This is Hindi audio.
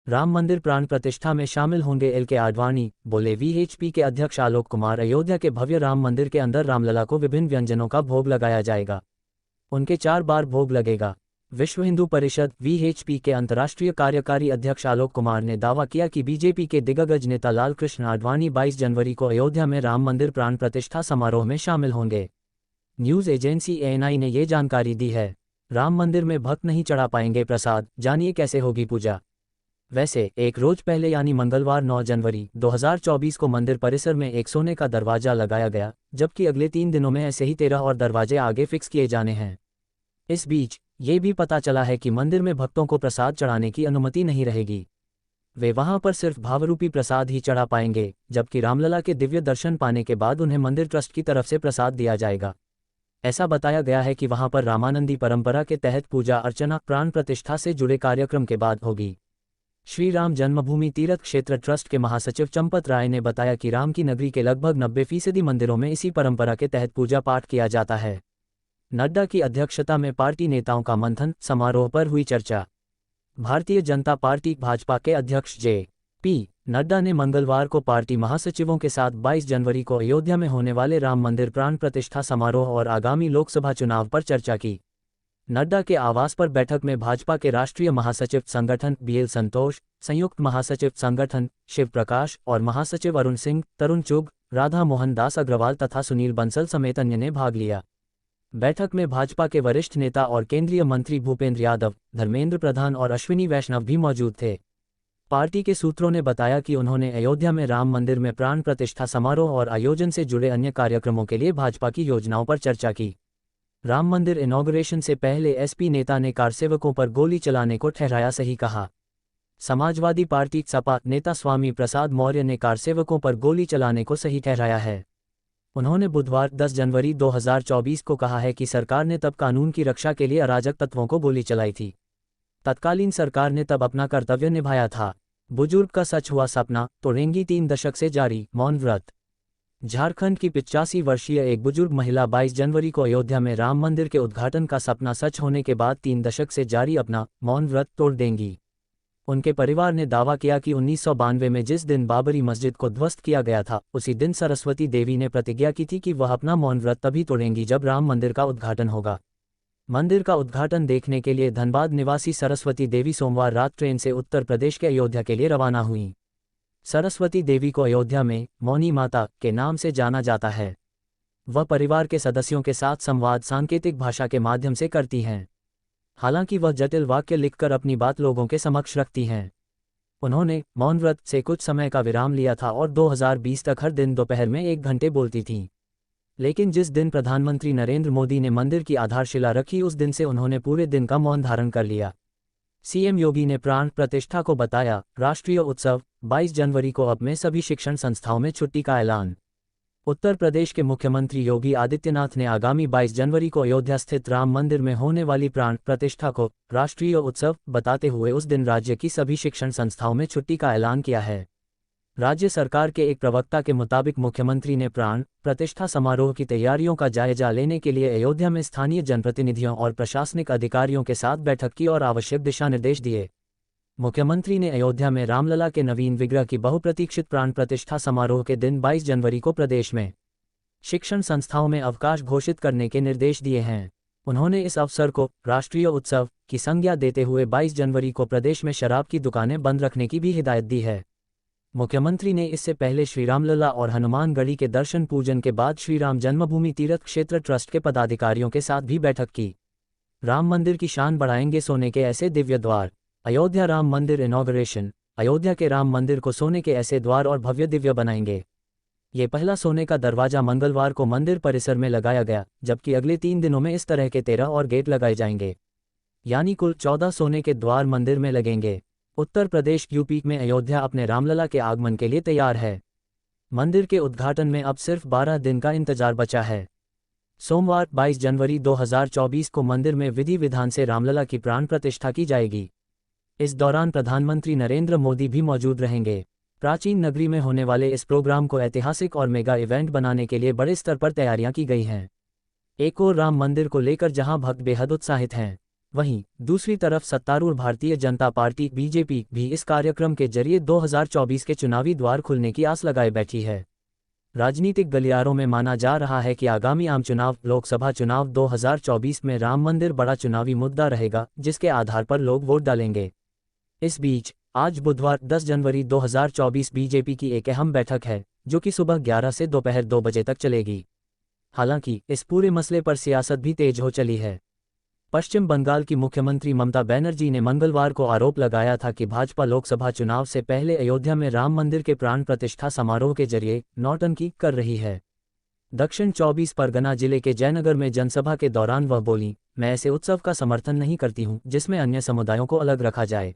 राम मंदिर प्राण प्रतिष्ठा में शामिल होंगे एल.के. आडवाणी, बोले वीएचपी के अध्यक्ष आलोक कुमार। अयोध्या के भव्य राम मंदिर के अंदर रामलला को विभिन्न व्यंजनों का भोग लगाया जाएगा। उनके 4 बार भोग लगेगा। विश्व हिंदू परिषद वीएचपी के अंतर्राष्ट्रीय कार्यकारी अध्यक्ष आलोक कुमार ने दावा किया कि बीजेपी के दिग्गज नेता लाल कृष्ण आडवाणी 22 जनवरी को अयोध्या में राम मंदिर प्राण प्रतिष्ठा समारोह में शामिल होंगे। न्यूज़ एजेंसी एएनआई ने ये जानकारी दी है। राम मंदिर में भक्त नहीं चढ़ा पाएंगे प्रसाद, जानिए कैसे होगी पूजा। वैसे एक रोज पहले यानी मंगलवार 9 जनवरी 2024 को मंदिर परिसर में एक सोने का दरवाजा लगाया गया, जबकि अगले 3 दिनों में ऐसे ही 13 और दरवाजे आगे फिक्स किए जाने हैं। इस बीच ये भी पता चला है कि मंदिर में भक्तों को प्रसाद चढ़ाने की अनुमति नहीं रहेगी। वे वहां पर सिर्फ भावरूपी प्रसाद ही चढ़ा पाएंगे, जबकि रामलला के दिव्य दर्शन पाने के बाद उन्हें मंदिर ट्रस्ट की तरफ से प्रसाद दिया जाएगा। ऐसा बताया गया है कि वहां पर रामानंदी परंपरा के तहत पूजा अर्चना प्राण प्रतिष्ठा से जुड़े कार्यक्रम के बाद होगी। श्री राम जन्मभूमि तीर्थ क्षेत्र ट्रस्ट के महासचिव चंपत राय ने बताया कि राम की नगरी के लगभग 90% मंदिरों में इसी परंपरा के तहत पूजा पाठ किया जाता है। नड्डा की अध्यक्षता में पार्टी नेताओं का मंथन समारोह पर हुई चर्चा। भारतीय जनता पार्टी भाजपा के अध्यक्ष जे.पी. नड्डा ने मंगलवार को पार्टी महासचिवों के साथ 22 जनवरी को अयोध्या में होने वाले राम मंदिर प्राण प्रतिष्ठा समारोह और आगामी लोकसभा चुनाव पर चर्चा की। नड्डा के आवास पर बैठक में भाजपा के राष्ट्रीय महासचिव संगठन बीएल संतोष, संयुक्त महासचिव संगठन शिव प्रकाश और महासचिव अरुण सिंह, तरुण चुग, राधा मोहन दास अग्रवाल तथा सुनील बंसल समेत अन्य ने भाग लिया। बैठक में भाजपा के वरिष्ठ नेता और केंद्रीय मंत्री भूपेंद्र यादव, धर्मेंद्र प्रधान और अश्विनी वैष्णव भी मौजूद थे। पार्टी के सूत्रों ने बताया कि उन्होंने अयोध्या में राम मंदिर में प्राण प्रतिष्ठा समारोह और आयोजन से जुड़े अन्य कार्यक्रमों के लिए भाजपा की योजनाओं पर चर्चा की। राम मंदिर इनॉग्रेशन से पहले एसपी नेता ने कारसेवकों पर गोली चलाने को ठहराया सही कहा। समाजवादी पार्टी सपा नेता स्वामी प्रसाद मौर्य ने कारसेवकों पर गोली चलाने को सही ठहराया है। उन्होंने बुधवार 10 जनवरी 2024 को कहा है कि सरकार ने तब कानून की रक्षा के लिए अराजक तत्वों को गोली चलाई थी। तत्कालीन सरकार ने तब अपना कर्तव्य निभाया था। बुजुर्ग का सच हुआ सपना, तोड़ेंगी 3 दशक से जारी मौन व्रत। झारखंड की 85 वर्षीय एक बुजुर्ग महिला 22 जनवरी को अयोध्या में राम मंदिर के उद्घाटन का सपना सच होने के बाद 3 दशक से जारी अपना मौन व्रत तोड़ देंगी। उनके परिवार ने दावा किया कि 1992 में जिस दिन बाबरी मस्जिद को ध्वस्त किया गया था, उसी दिन सरस्वती देवी ने प्रतिज्ञा की थी कि वह अपना मौन व्रत तभी तोड़ेंगी जब राम मंदिर का उद्घाटन होगा। मंदिर का उद्घाटन देखने के लिए धनबाद निवासी सरस्वती देवी सोमवार रात ट्रेन से उत्तर प्रदेश के अयोध्या के लिए रवाना हुई। सरस्वती देवी को अयोध्या में मौनी माता के नाम से जाना जाता है। वह परिवार के सदस्यों के साथ संवाद सांकेतिक भाषा के माध्यम से करती हैं। हालांकि वह जटिल वाक्य लिखकर अपनी बात लोगों के समक्ष रखती हैं। उन्होंने मौन व्रत से कुछ समय का विराम लिया था और 2020 तक हर दिन दोपहर में 1 घंटे बोलती थीं। लेकिन जिस दिन प्रधानमंत्री नरेंद्र मोदी ने मंदिर की आधारशिला रखी, उस दिन से उन्होंने पूरे दिन का मौन धारण कर लिया। सीएम योगी ने प्राण प्रतिष्ठा को बताया राष्ट्रीय उत्सव। 22 जनवरी को अब में सभी शिक्षण संस्थाओं में छुट्टी का ऐलान। उत्तर प्रदेश के मुख्यमंत्री योगी आदित्यनाथ ने आगामी 22 जनवरी को अयोध्या स्थित राम मंदिर में होने वाली प्राण प्रतिष्ठा को राष्ट्रीय उत्सव बताते हुए उस दिन राज्य की सभी शिक्षण संस्थाओं में छुट्टी का ऐलान किया है। राज्य सरकार के एक प्रवक्ता के मुताबिक मुख्यमंत्री ने प्राण प्रतिष्ठा समारोह की तैयारियों का जायजा लेने के लिए अयोध्या में स्थानीय जनप्रतिनिधियों और प्रशासनिक अधिकारियों के साथ बैठक की और आवश्यक दिशा निर्देश दिए। मुख्यमंत्री ने अयोध्या में रामलला के नवीन विग्रह की बहुप्रतीक्षित प्राण प्रतिष्ठा समारोह के दिन 22 जनवरी को प्रदेश में शिक्षण संस्थाओं में अवकाश घोषित करने के निर्देश दिए हैं। उन्होंने इस अवसर को राष्ट्रीय उत्सव की संज्ञा देते हुए 22 जनवरी को प्रदेश में शराब की दुकानें बंद रखने की भी हिदायत दी है। मुख्यमंत्री ने इससे पहले श्री रामलला और हनुमानगढ़ी के दर्शन पूजन के बाद श्री राम जन्मभूमि तीर्थ क्षेत्र ट्रस्ट के पदाधिकारियों के साथ भी बैठक की। राम मंदिर की शान बढ़ाएंगे सोने के ऐसे दिव्य द्वार। अयोध्या राम मंदिर इनॉग्रेशन। अयोध्या के राम मंदिर को सोने के ऐसे द्वार और भव्य दिव्य बनाएंगे। ये पहला सोने का दरवाजा मंगलवार को मंदिर परिसर में लगाया गया, जबकि अगले 3 दिनों में इस तरह के 13 और गेट लगाए जाएंगे, यानी कुल 14 सोने के द्वार मंदिर में लगेंगे। उत्तर प्रदेश यूपी में अयोध्या अपने रामलला के आगमन के लिए तैयार है। मंदिर के उद्घाटन में अब सिर्फ 12 दिन का इंतजार बचा है। सोमवार 22 जनवरी 2024 को मंदिर में विधि विधान से रामलला की प्राण प्रतिष्ठा की जाएगी। इस दौरान प्रधानमंत्री नरेंद्र मोदी भी मौजूद रहेंगे। प्राचीन नगरी में होने वाले इस प्रोग्राम को ऐतिहासिक और मेगा इवेंट बनाने के लिए बड़े स्तर पर तैयारियां की गई हैं। एक और राम मंदिर को लेकर जहां भक्त बेहद उत्साहित हैं, वहीं दूसरी तरफ सत्तारूढ़ भारतीय जनता पार्टी बीजेपी भी इस कार्यक्रम के जरिए 2024 के चुनावी द्वार खुलने की आस लगाए बैठी है। राजनीतिक गलियारों में माना जा रहा है कि आगामी आम चुनाव लोकसभा चुनाव 2024 में राम मंदिर बड़ा चुनावी मुद्दा रहेगा, जिसके आधार पर लोग वोट डालेंगे। इस बीच आज बुधवार 10 जनवरी 2024 बीजेपी की एक अहम बैठक है, जो कि सुबह 11 से दोपहर 2 बजे तक चलेगी। हालांकि इस पूरे मसले पर सियासत भी तेज हो चली है। पश्चिम बंगाल की मुख्यमंत्री ममता बनर्जी ने मंगलवार को आरोप लगाया था कि भाजपा लोकसभा चुनाव से पहले अयोध्या में राम मंदिर के प्राण प्रतिष्ठा समारोह के जरिए नौटंकी कर रही है। दक्षिण 24 परगना जिले के जयनगर में जनसभा के दौरान वह बोलीं, मैं ऐसे उत्सव का समर्थन नहीं करती हूं जिसमें अन्य समुदायों को अलग रखा जाए।